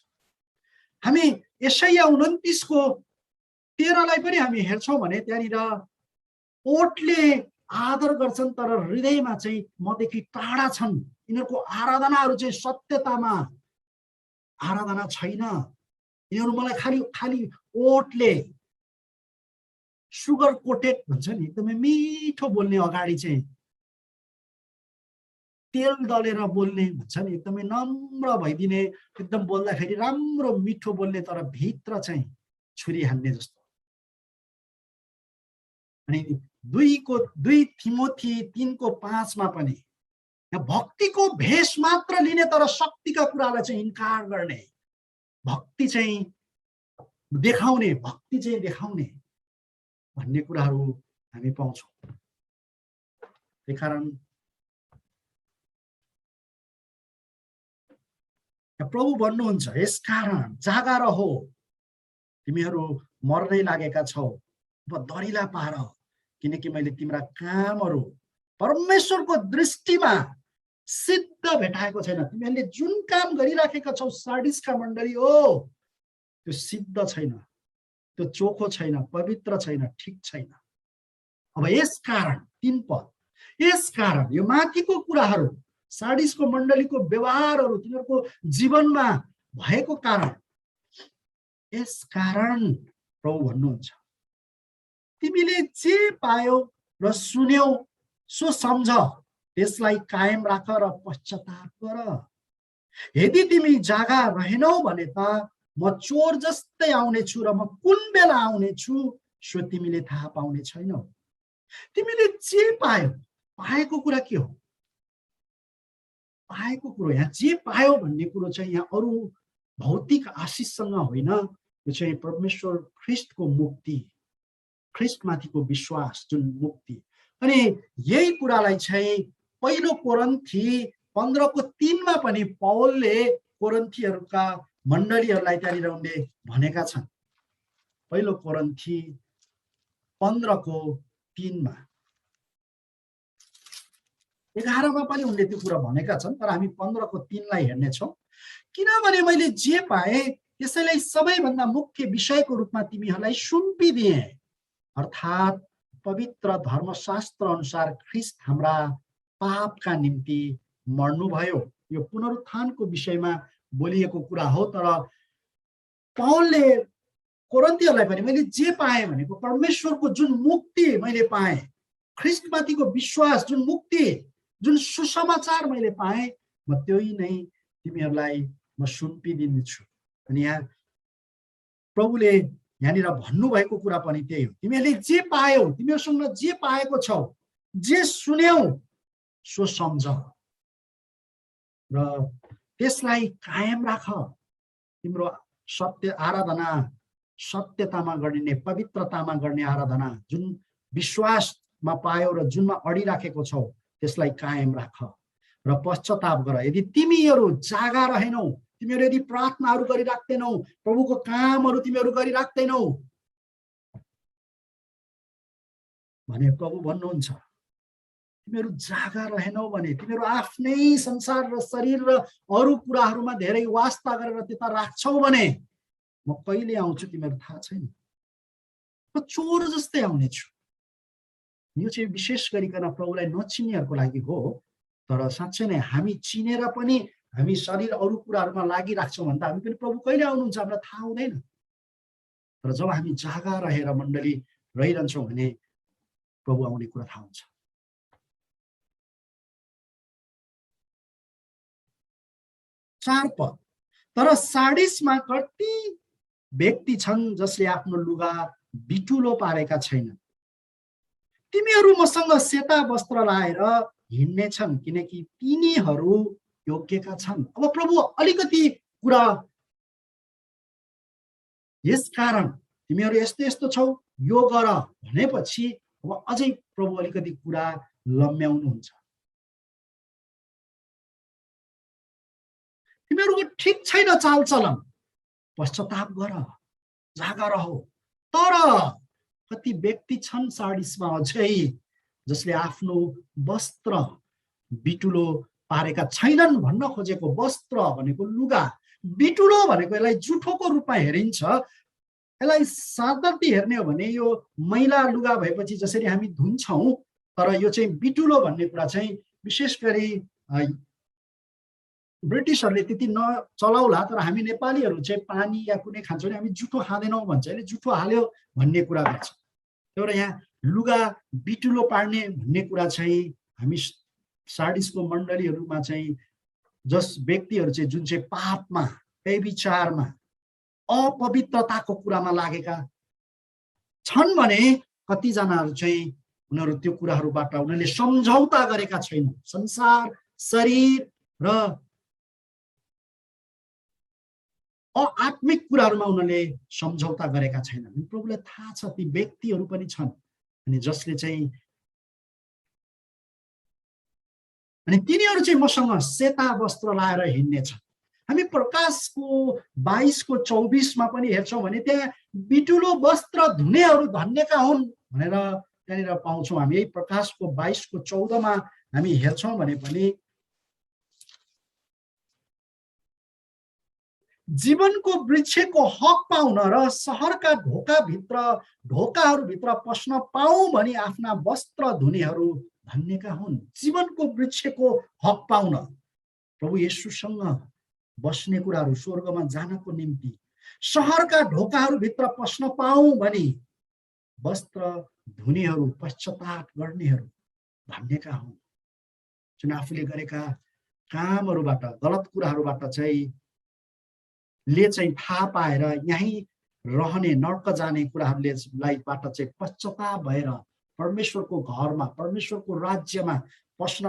हामी यशाया 29:13 पनि हामी हेर्छौँ भने त्यहाँनिर ओठले आदर गर्छन् तर हृदयमा चाहिँ मदेखि टाढा छन्। यिनीहरूको आराधनाहरू चाहिँ सत्यतामा आराधना छैन। यिनीहरू मलाई खाली ओठले सुगर कोटेड भन्छ नि, एकदमै मिठो बोल्ने, अगाडि चाहिँ तेल दलेर बोल्ने भन्छ नि, एकदमै नम्र भइदिने, एकदम बोल्दाखेरि राम्रो मिठो बोल्ने, तर भित्र चाहिँ छुरी हान्ने जस्तो। अनि 2 तिमोथी 3:5 पनि भक्तिको भेष मात्र लिने तर शक्तिका कुरालाई चाहिँ इन्कार गर्ने, भक्ति चाहिँ देखाउने भन्ने कुराहरू हामी पाउँछौँ। त्यही कारण प्रभु भन्नुहुन्छ, यसकारण जागा रहो, तिमीहरू मर्नै लागेका छौ, दरिला पार, किनकि मैले तिम्रा कामहरू परमेश्वरको दृष्टिमा सिद्ध भेटाएको छैन। तिमीहरूले जुन काम गरिराखेका छौ सार्डिसका मण्डली हो, त्यो सिद्ध छैन, त्यो चोखो छैन, पवित्र छैन, ठिक छैन। अब यसकारण 3 पद, यसकारण यो माथिको कुराहरू सार्डिसको मण्डलीको व्यवहारहरू तिनीहरूको जीवनमा भएको कारण, यसकारण प्रभु भन्नुहुन्छ, तिमीले जे पायौ र सुन्यौ सो सम्झ, त्यसलाई कायम राख र पश्चाताप गर। यदि तिमी जागा रहेनौ भने त म चोर जस्तै आउने छु र म कुन बेला आउने छु सो तिमीले थाहा पाउने छैनौ। तिमीले जे पायौ, पाएको कुरा के हो? पाएको कुरो, यहाँ जे पायो भन्ने कुरो चाहिँ यहाँ अरू भौतिक आशिषसँग होइन, यो चाहिँ परमेश्वर ख्रिस्टको मुक्ति, ख्रिस्टमाथिको विश्वास, जुन मुक्ति। अनि यही कुरालाई चाहिँ पहिलो कोरिन्थी 15:3 पनि पौलले कोरिन्थीहरूका मण्डलीहरूलाई त्यहाँनिर उनले भनेका छन्। पहिलो कोरिन्थी 15:3 11 पनि उनले त्यो कुरा भनेका छन्, तर हामी 15:3 हेर्नेछौँ। किनभने मैले जे पाएँ त्यसैलाई सबैभन्दा मुख्य विषयको रूपमा तिमीहरूलाई सुम्पिदिएँ, अर्थात् पवित्र धर्मशास्त्र अनुसार ख्रिस्ट हाम्रा पापका निम्ति मर्नुभयो। यो पुनरुत्थानको विषयमा बोलिएको कुरा हो, तर पौलले कोरिन्थीहरूलाई पनि मैले जे पाएँ भनेको परमेश्वरको जुन मुक्ति मैले पाएँ, ख्रिस्टमाथिको विश्वास, जुन मुक्ति, जुन सुसमाचार मैले पाएँ, म त्यही नै तिमीहरूलाई म सुम्पिदिनेछु। अनि यहाँ प्रभुले यहाँनिर भन्नुभएको कुरा पनि त्यही हो, तिमीहरूले जे पायौ, तिमीहरूसँग जे पाएको छौ, जे सुन्यौ सो सम्झ र त्यसलाई कायम राख। तिम्रो सत्य आराधना, सत्यतामा गर्ने, पवित्रतामा गर्ने आराधना, जुन विश्वासमा पायौ र जुनमा अडिराखेको छौ, त्यसलाई कायम राख र पश्चाताप गर। यदि तिमीहरू जागा रहेनौ, तिमीहरू यदि प्रार्थनाहरू गरिराख्दैनौ, प्रभुको कामहरू तिमीहरू गरिराख्दैनौ भने प्रभु भन्नुहुन्छ, तिमीहरू जागा रहेनौ भने, तिमीहरू आफ्नै संसार र शरीर र अरू कुराहरूमा धेरै वास्ता गरेर त्यता राख्छौ भने म कहिले आउँछु तिमीहरू थाहा छैन। म चोर जस्तै आउने छु। यो चाहिँ विशेष गरिकन प्रभुलाई नचिन्नेहरूको लागि हो, तर साँच्चै नै हामी चिनेर पनि हामी शरीर अरू कुराहरूमा लागिराख्छौँ भने त हामी पनि प्रभु कहिले आउनुहुन्छ हामीलाई थाहा हुँदैन। तर जब हामी जागा रहेर मण्डली रहिरहन्छौँ भने प्रभु आउने कुरा थाहा हुन्छ। 4 पद, तर सार्डिसमा कति व्यक्ति छन् जसले आफ्नो लुगा बिटुलो पारेका छैनन्। तिमीहरू मसँग सेता वस्त्र लाएर हिँड्नेछन् किनकि तिनीहरू योग्यका छन्। अब प्रभु अलिकति कुरा, यसकारण तिमीहरू यस्तो यस्तो छौ, यो गर भनेपछि अब अझै प्रभु अलिकति कुरा लम्ब्याउनुहुन्छ। तिमीहरूको ठिक छैन चालचलन, पश्चाताप गर, जागा रह। तर कति व्यक्ति छन् साडिसमा अझै जसले आफ्नो वस्त्र बिटुलो पारेका छैनन्। भन्न खोजेको वस्त्र भनेको लुगा, बिटुलो भनेको यसलाई जुठोको रूपमा हेरिन्छ। यसलाई सादती हेर्ने हो भने यो मैला लुगा भएपछि जसरी हामी धुन्छौँ, तर यो चाहिँ बिटुलो भन्ने कुरा चाहिँ विशेष गरी ब्रिटिसहरूले त्यति नचलाउला, तर हामी नेपालीहरू चाहिँ पानी या कुनै खान्छौँ भने हामी जुठो खाँदैनौँ भन्छ, यसले जुठो हाल्यो भन्ने कुरा गर्छ। एउटा यहाँ लुगा बिटुलो पार्ने भन्ने कुरा चाहिँ हामी साडिसको मण्डलीहरूमा चाहिँ जस व्यक्तिहरू चाहिँ जुन चाहिँ पापमा, व्यभिचारमा, अपवित्रताको कुरामा लागेका छन् भने कतिजनाहरू चाहिँ उनीहरू त्यो कुराहरूबाट उनीहरूले सम्झौता गरेका छैनन्। संसार, शरीर र आत्मिक कुराहरूमा उनीहरूले सम्झौता गरेका छैनन्। प्रभुलाई थाहा छ ती व्यक्तिहरू पनि छन् अनि जसले चाहिँ अनि तिनीहरू चाहिँ मसँग सेता वस्त्र लाएर हिँड्नेछन्। हामी प्रकाशको 22:24 पनि हेर्छौँ भने त्यहाँ बिटुलो वस्त्र धुनेहरू धन्यका हुन् भनेर त्यहाँनिर पाउँछौँ। हामी यही प्रकाशको 22:14 हामी हेर्छौँ भने पनि जीवनको वृक्षको हक पाउन र सहरका ढोकाहरूभित्र पस्न पाऊ भनी आफ्ना वस्त्र धुनेहरू धन्यका हुन्। जीवनको वृक्षको हक पाउन, प्रभु येशूसँग बस्ने कुराहरू, स्वर्गमा जानको निम्ति सहरका ढोकाहरूभित्र पस्न पाऊ भनी वस्त्र धुनेहरू, पश्चाताप गर्नेहरू धन्यका हुन्। जुन आफूले गरेका कामहरूबाट, गलत कुराहरूबाट चाहिँ थाहा पाएर यहीँ रहने, नर्क जाने कुराहरूलेबाट चाहिँ पश्चाताप भएर परमेश्वरको घरमा, परमेश्वरको राज्यमा पस्न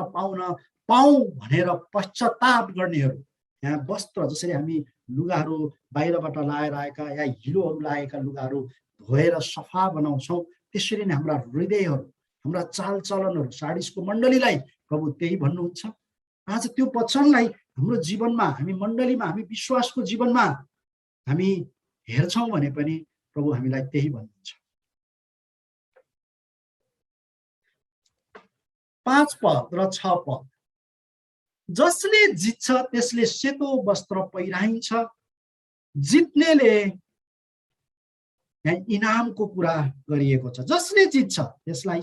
पाऊ भनेर पश्चाताप गर्नेहरू। यहाँ वस्त्र, जसरी हामी लुगाहरू बाहिरबाट लाएर आएका या हिलोहरू लागेका लुगाहरू धोएर सफा बनाउँछौँ, त्यसरी नै हाम्रा हृदयहरू, हाम्रा चालचलनहरू, साडिसको मण्डलीलाई प्रभु त्यही भन्नुहुन्छ। आज त्यो वचनलाई हाम्रो जीवनमा, हामी मण्डलीमा, हामी विश्वासको जीवनमा हामी हेर्छौँ भने पनि प्रभु हामीलाई त्यही भन्नुहुन्छ। 5 पद र 6 पद, जसले जित्छ त्यसले सेतो वस्त्र पहिराइन्छ, जित्नेले, यहाँ इनामको कुरा गरिएको छ, जसले जित्छ त्यसलाई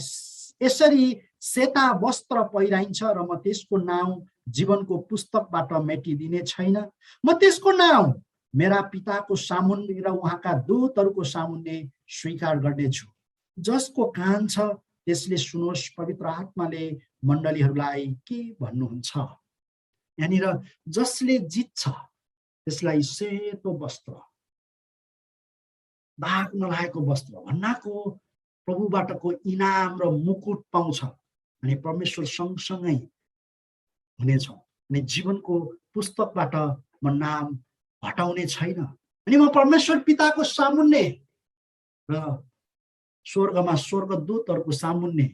यसरी सेता वस्त्र पहिराइन्छ र म त्यसको नाउँ जीवनको पुस्तकबाट मेटिदिने छैन। म त्यसको नाउँ मेरा पिताको सामुन्ने र उहाँका दूतहरूको सामुन्ने स्वीकार गर्नेछु। जसको कान छ त्यसले सुनोस् पवित्र आत्माले मण्डलीहरूलाई के भन्नुहुन्छ। यहाँनिर जसले जित्छ त्यसलाई सेतो वस्त्र, दाग नलागेको वस्त्र भन्नाको प्रभुबाटको इनाम र मुकुट पाउँछ अनि परमेश्वर सँगसँगै हुनेछ। अनि जीवनको पुस्तकबाट म नाम हटाउने छैन। अनि म परमेश्वर पिताको सामुन्ने र स्वर्गमा स्वर्गदूतहरूको सामुन्ने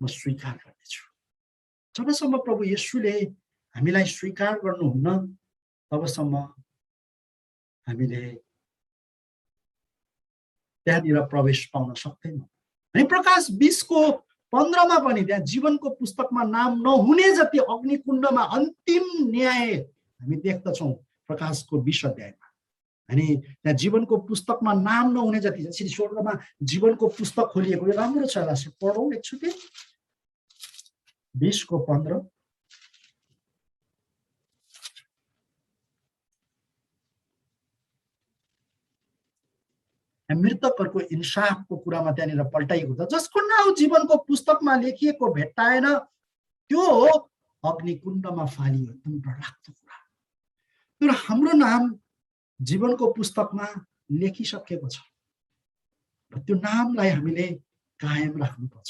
म स्वीकार गर्नेछु। जबसम्म प्रभु येशूले हामीलाई स्वीकार गर्नुहुन्न तबसम्म हामीले त्यहाँनिर प्रवेश पाउन सक्दैनौँ। अनि प्रकाश 20:15 पनि त्यहाँ जीवनको पुस्तकमा नाम नहुने जति अग्निकुण्डमा अन्तिम न्याय हामी देख्दछौँ प्रकाशको 20 अध्यायमा। अनि त्यहाँ जीवनको पुस्तकमा नाम नहुने जति, जसरी स्वर्गमा जीवनको पुस्तक खोलिएको, राम्रो छ होला, पढौँ एकचोटि। 20:15 मृतकहरूको इन्साफको कुरामा त्यहाँनिर पल्टाइएको छ। जसको नाउँ जीवनको पुस्तकमा लेखिएको भेट्टाएन त्यो अग्निकुण्डमा फालियो। एकदम डरलाग्दो कुरा। तर हाम्रो नाम जीवनको पुस्तकमा लेखिसकेको छ। त्यो नामलाई हामीले कायम राख्नुपर्छ।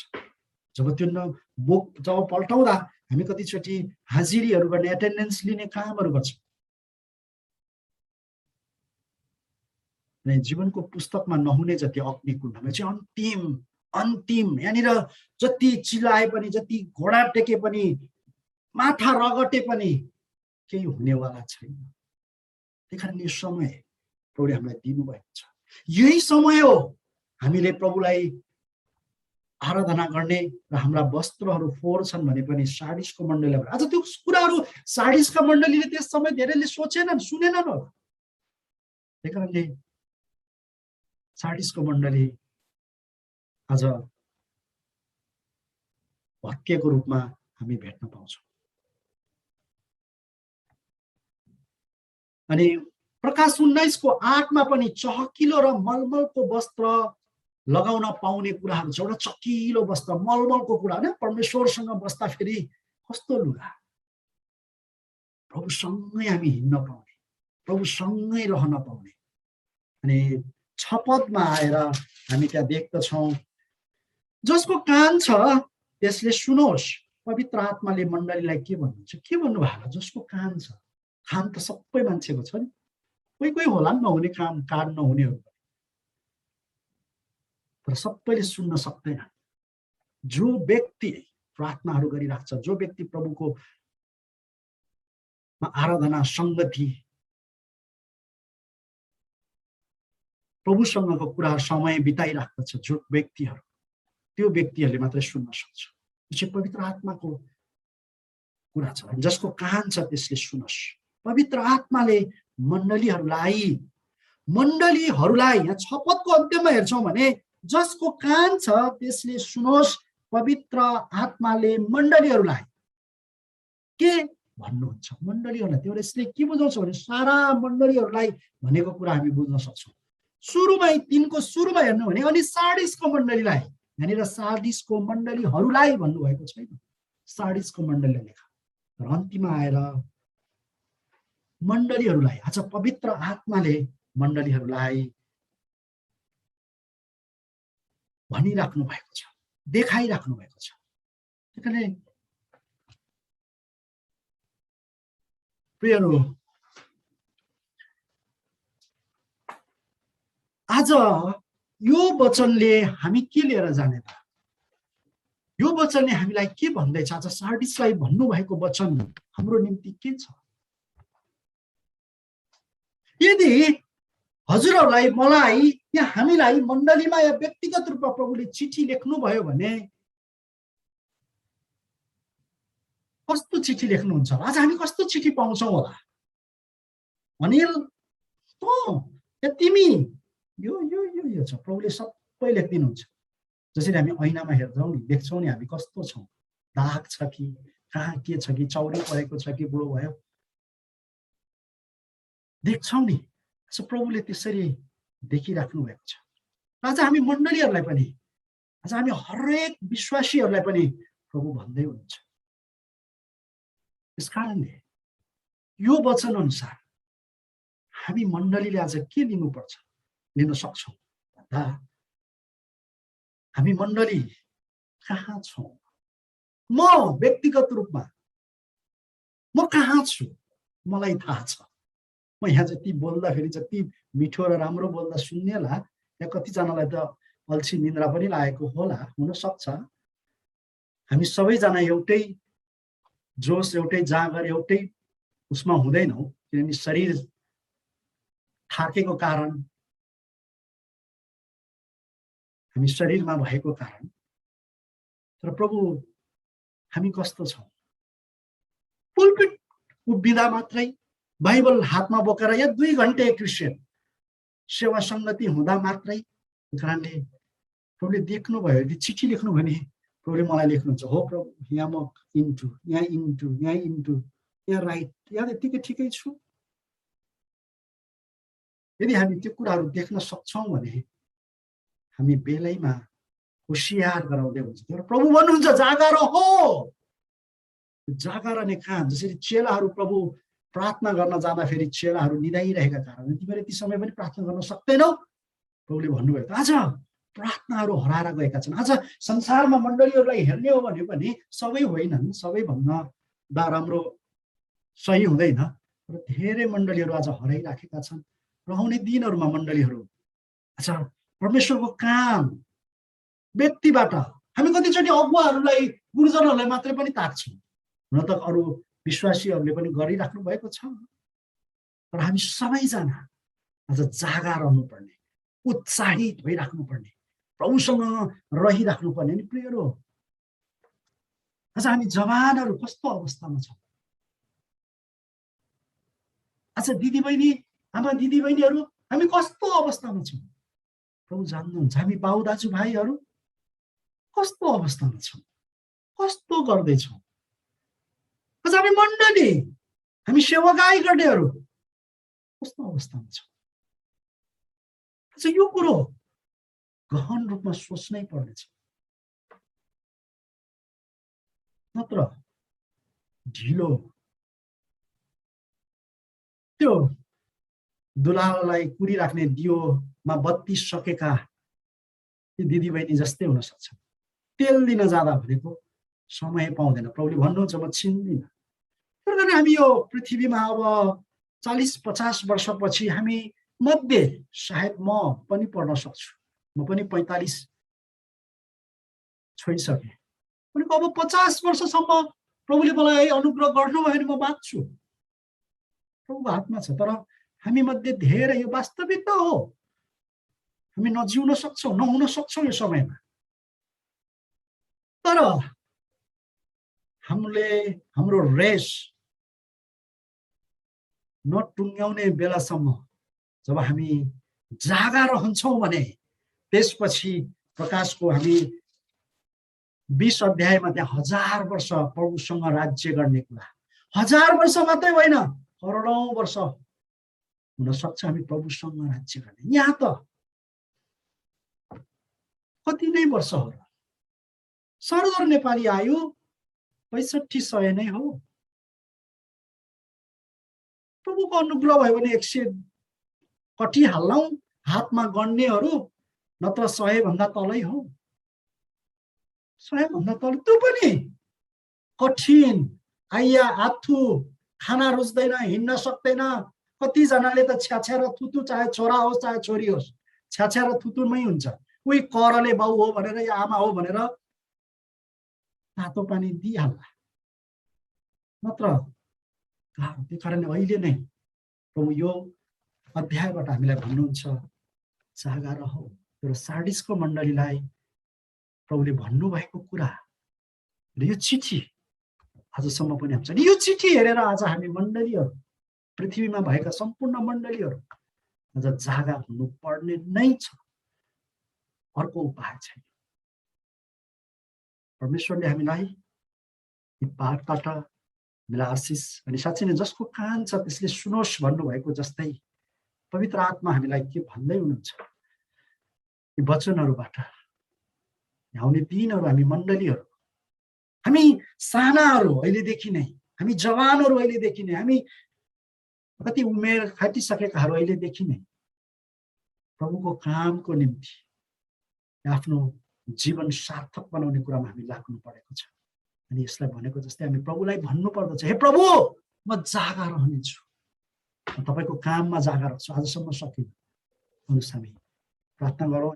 जब जब पल्टाउँदा हामी कतिचोटि हाजिरीहरू गर्ने, एटेन्डेन्स लिने कामहरू गर्छौँ। जीवनको पुस्तकमा नहुने जति अग्निकुण्डमा चाहिँ अन्तिम यहाँनिर जति चिल्लाए पनि, जति घोडा टेके पनि, माथा रगटे पनि केही हुनेवाला छैन। त्यही कारण यो समय प्रभुले हामीलाई दिनुभएको छ। यही समय हो हामीले प्रभुलाई आराधना गर्ने र हाम्रा वस्त्रहरू फोहोर छन् भने पनि सार्डिसको मण्डलीले, आज त्यो कुराहरू सार्डिसका मण्डलीले त्यस समय धेरैले सोचेनन्, सुनेनन् होला। त्यही कारणले सार्डिसको मण्डली आज भत्किएको रूपमा हामी भेट्न पाउँछौँ। अनि प्रकाश 19 को 8 मा पनि चहकिलो र मलमलको वस्त्र लगाउन पाउने कुराहरू छ। एउटा चकिलो वस्त्र, मलमलको कुरा होइन, परमेश्वरसँग बस्दा फेरि कस्तो लुगा, प्रभुसँगै हामी हिँड्न पाउने, प्रभुसँगै रहन पाउने। अनि 6 पदमा आएर हामी त्यहाँ देख्दछौँ, जसको कान छ त्यसले सुनोस्। पवित्र आत्माले मण्डलीलाई के भन्नुहुन्छ? के भन्नुभएको? जसको कान छ। कान त सबै मान्छेको छ नि, कोही होला नि नहुने कान नहुनेहरू, तर सबैले सुन्न सक्दैन। जो व्यक्ति प्रार्थनाहरू गरिराख्छ, जो व्यक्ति प्रभुको आराधना, संगति, प्रभुसँगको कुरा समय बिताइराख्दछ, जो व्यक्तिहरू, त्यो व्यक्तिहरूले मात्रै सुन्न सक्छ। यो चाहिँ पवित्र आत्माको कुरा छ। जसको कान छ त्यसले सुनोस्। पवित्र आत्माले मण्डलीहरूलाई यहाँ 6 पदको अन्त्यमा हेर्छौँ भने जसको कान छ त्यसले सुनोस्। पवित्र आत्माले मण्डलीहरूलाई के भन्नुहुन्छ? मण्डलीहरूलाई त्यो यसले के बुझाउँछ भने सारा मण्डलीहरूलाई भनेको कुरा हामी बुझ्न सक्छौँ। सुरुमै 3 को सुरुमा हेर्नु भने अनि सार्डिसको मण्डलीलाई, यहाँनिर सार्डिसको मण्डलीहरूलाई भन्नुभएको छैन, सार्डिसको मण्डलीलाई लेखा। र अन्तिममा आएर मण्डलीहरूलाई आज पवित्र आत्माले मण्डलीहरूलाई भनिराख्नु भएको छ, देखाइराख्नु भएको छ। त्यसैले प्रियहरू, आज यो वचनले हामी के लिएर जाने त? यो वचनले हामीलाई के भन्दैछ? आज सार्डिसलाई भन्नुभएको वचन हाम्रो निम्ति के छ? यदि हजुरहरूलाई, मलाई, या हामीलाई मण्डलीमा या व्यक्तिगत रूपमा प्रभुले चिठी लेख्नुभयो भने कस्तो चिठी लेख्नुहुन्छ? आज हामी कस्तो चिठी पाउँछौँ होला? अनिल तिमी यो यो यो यो छ, प्रभुले सबै लेखिदिनुहुन्छ। जसरी हामी ऐनामा हेर्छौँ नि, देख्छौँ नि हामी कस्तो छौँ, दाग छ कि कहाँ के छ कि चौरी परेको छ कि बुढो भयो, देख्छौँ नि। प्रभुले त्यसरी देखिराख्नु भएको छ। आज हामी मण्डलीहरूलाई पनि, आज हामी हरेक विश्वासीहरूलाई पनि प्रभु भन्दै हुनुहुन्छ। त्यस कारणले यो वचन अनुसार हामी मण्डलीले आज के लिन सक्छौँ भन्दा, हामी मण्डली कहाँ छौँ? म व्यक्तिगत रूपमा म कहाँ छु? मलाई थाहा छ। म यहाँ जति बोल्दाखेरि, जति मिठो र राम्रो बोल्दा सुन्नेला, या कतिजनालाई त अल्छी निन्द्रा पनि लागेको होला, हुनसक्छ। हामी सबैजना एउटै जोस, एउटै जाँगर, एउटै उसमा हुँदैनौँ, किनभने शरीर थाकेको कारण, हामी शरीरमा भएको कारण। तर प्रभु हामी कस्तो छौँ? पुलपिट उभिँदा मात्रै, बाइबल हातमा बोकेर या 2 घन्टे क्रिस्चियन सेवा संगति हुँदा मात्रै। कारणले प्रभुले देख्नुभयो, यदि चिठी लेख्नु भने प्रभुले मलाई लेख्नुहुन्छ, हो प्रभु यहाँ म इन्टु, यहाँ इन्टु, यहाँ इन्टु, यहाँ राइट, यहाँ यतिकै ठिकै छु। यदि हामी त्यो कुराहरू देख्न सक्छौँ भने हामी बेलैमा होसियार गराउँदै हुन्छ। तर प्रभु भन्नुहुन्छ जागर हो, जागर अनि काम। जसरी चेलाहरू प्रभु प्रार्थना गर्न जाँदाखेरि चेलाहरू निदाइरहेका कारण तिमीले ती समय पनि प्रार्थना गर्न सक्दैनौ, प्रभुले भन्नुभयो। आज प्रार्थनाहरू हराएर गएका छन्। आज संसारमा मण्डलीहरूलाई हेर्ने हो भने पनि सबै होइनन्, सबै भन्न राम्रो सही हुँदैन, तर धेरै मण्डलीहरू आज हराइराखेका छन् र आउने दिनहरूमा मण्डलीहरू आज परमेश्वरको काम व्यक्तिबाट हामी कतिचोटि अगुवाहरूलाई गुरुजनहरूलाई मात्रै पनि ताक्छौँ, हुन त अरू विश्वासीहरूले पनि गरिराख्नु भएको छ, तर हामी सबैजना आज जागा रहनुपर्ने, उत्साहित भइराख्नुपर्ने, प्रभुसँग रहिराख्नुपर्ने। अनि प्रियहरू, आज हामी जवानहरू कस्तो अवस्थामा छौँ? आज दिदीबहिनी, आमा दिदीबहिनीहरू हामी कस्तो अवस्थामा छौँ? प्रभु जान्नुहुन्छ। हामी बाउ दाजुभाइहरू कस्तो अवस्थामा छौँ, कस्तो गर्दैछौँ? आज हामी मण्डली, हामी सेवागाई गर्नेहरू कस्तो अवस्थामा छौँ? आज यो कुरो गहन रूपमा सोच्नै पर्नेछ, नत्र ढिलो त्यो दुलालाई कुरिराख्ने दियोमा बत्ती सकेका ती दिदीबहिनी जस्तै हुन सक्छ। तेल दिन जाँदा भनेको समय पाउँदैन। प्रभुले भन्नुहुन्छ म छिन्दिनँ। त्यही कारण हामी यो पृथ्वीमा अब 40-50 वर्षपछि हामी मध्ये सायद म पनि पढ्न सक्छु, म पनि 45 छोइसकेँ, भनेको अब 50 वर्षसम्म प्रभुले मलाई अनुग्रह गर्नुभयो भने म बाँच्छु, प्रभुको हातमा छ। तर हामी मध्ये धेरै यो वास्तविकता हो, हामी नजिउन सक्छौँ, नहुन सक्छौँ यो समयमा। तर हाम्रो रेस नटुङ्ग्याउने बेलासम्म जब हामी जागा रहन्छौँ भने त्यसपछि प्रकाशको हामी 20 अध्यायमा त्यहाँ 1000 वर्ष प्रभुसँग राज्य गर्ने कुरा, 1000 वर्ष मात्रै होइन, करोडौं वर्ष हुन सक्छ हामी प्रभुसँग राज्य गर्ने। यहाँ त कति नै वर्ष हो र? सरदर नेपाली आयु 6500 नै हो। प्रभुको अनुग्रह भयो भने 100 कटिहाल्छौँ, हातमा गण्नेहरू, नत्र 100 भन्दा तलै हो। 100 भन्दा तल, त्यो पनि कठिन, आइया आथु, खाना रुच्दैन, हिँड्न सक्दैन। कतिजनाले त छ्याछ्या र थुतु, चाहे छोरा होस् चाहे छोरी होस्, छ्याछ्या र थुतुमै हुन्छ। उही करले बाउ हो भनेर या आमा हो भनेर तातो पानी दिइहाल्ला, नत्र त्यही कारणले अहिले नै प्रभु यो अध्यायबाट हामीलाई भन्नुहुन्छ जागा रह। तर सार्डिसको मण्डलीलाई प्रभुले भन्नुभएको कुरा र यो चिठी आजसम्म पनि हुन्छ। यो चिठी हेरेर आज हामी मण्डलीहरू, पृथ्वीमा भएका सम्पूर्ण मण्डलीहरू आज जागा हुनुपर्ने नै छ, अर्को उपाय छैन। परमेश्वरले हामीलाई यी पाठबाट हामीलाई आशिष अनि साँच्चै नै जसको कान छ त्यसले सुनोस् भन्नुभएको जस्तै पवित्र आत्मा हामीलाई के भन्दै हुनुहुन्छ यी वचनहरूबाट। आउने दिनहरू हामी मण्डलीहरू, हामी सानाहरू अहिलेदेखि नै, हामी जवानहरू अहिलेदेखि नै, हामी कति उमेर खाटिसकेकाहरू अहिलेदेखि नै प्रभुको कामको निम्ति आफ्नो जीवन सार्थक बनाउने कुरामा हामी लाग्नु परेको छ। अनि यसलाई भनेको जस्तै हामी प्रभुलाई भन्नु पर्दछ, हे प्रभु म जागा रहनेछु, म तपाईको काममा जागा राख्छु। आजसम्म सकिन। भन्नुहोस् हामी प्रार्थना गरौँ।